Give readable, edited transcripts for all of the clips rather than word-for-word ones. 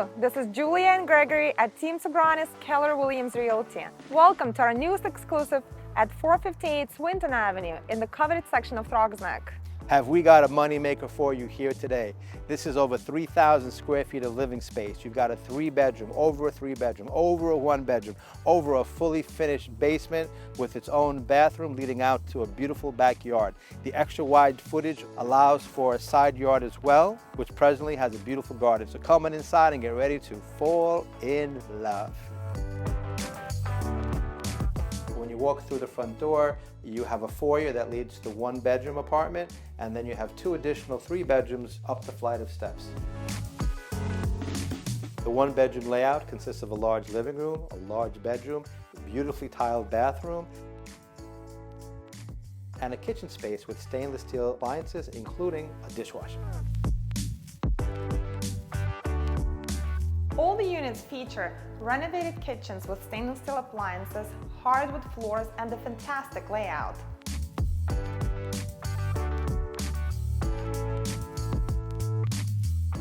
Hello, this is Julia and Gregory at Team Sobranis Keller Williams Realty. Welcome to our newest exclusive at 458 Swinton Avenue in the coveted section of Throgs Neck. Have we got a moneymaker for you here today? This is over 3,000 square feet of living space. You've got a 3-bedroom, over a 3-bedroom, over a 1-bedroom, over a fully finished basement with its own bathroom leading out to a beautiful backyard. The extra wide footage allows for a side yard as well, which presently has a beautiful garden. So come on inside and get ready to fall in love. When you walk through the front door, you have a foyer that leads to 1-bedroom apartment, and then you have 2 additional 3-bedrooms up the flight of steps. The 1-bedroom layout consists of a large living room, a large bedroom, a beautifully tiled bathroom, and a kitchen space with stainless steel appliances, including a dishwasher. All the units feature renovated kitchens with stainless steel appliances, hardwood floors, and a fantastic layout.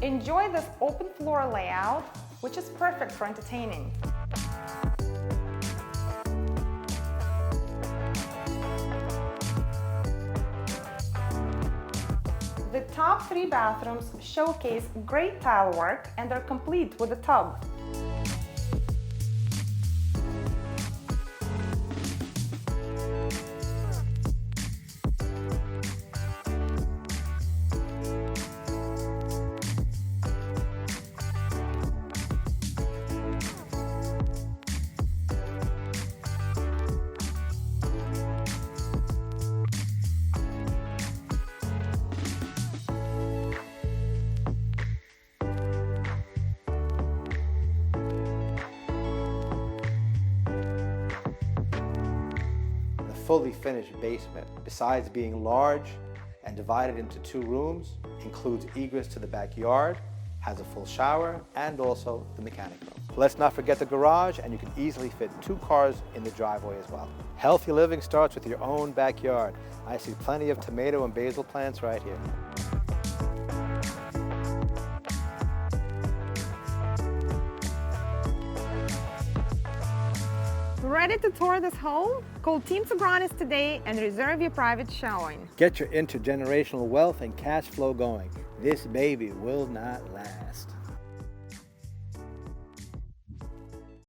Enjoy this open floor layout, which is perfect for entertaining. The top 3 bathrooms showcase great tile work and are complete with a tub. Fully finished basement, besides being large and divided into 2 rooms, includes egress to the backyard, has a full shower, and also the mechanic room. Let's not forget the garage, and you can easily fit 2 cars in the driveway as well. Healthy living starts with your own backyard. I see plenty of tomato and basil plants right here. Ready to tour this home? Call Team Sobranis today and reserve your private showing. Get your intergenerational wealth and cash flow going. This baby will not last.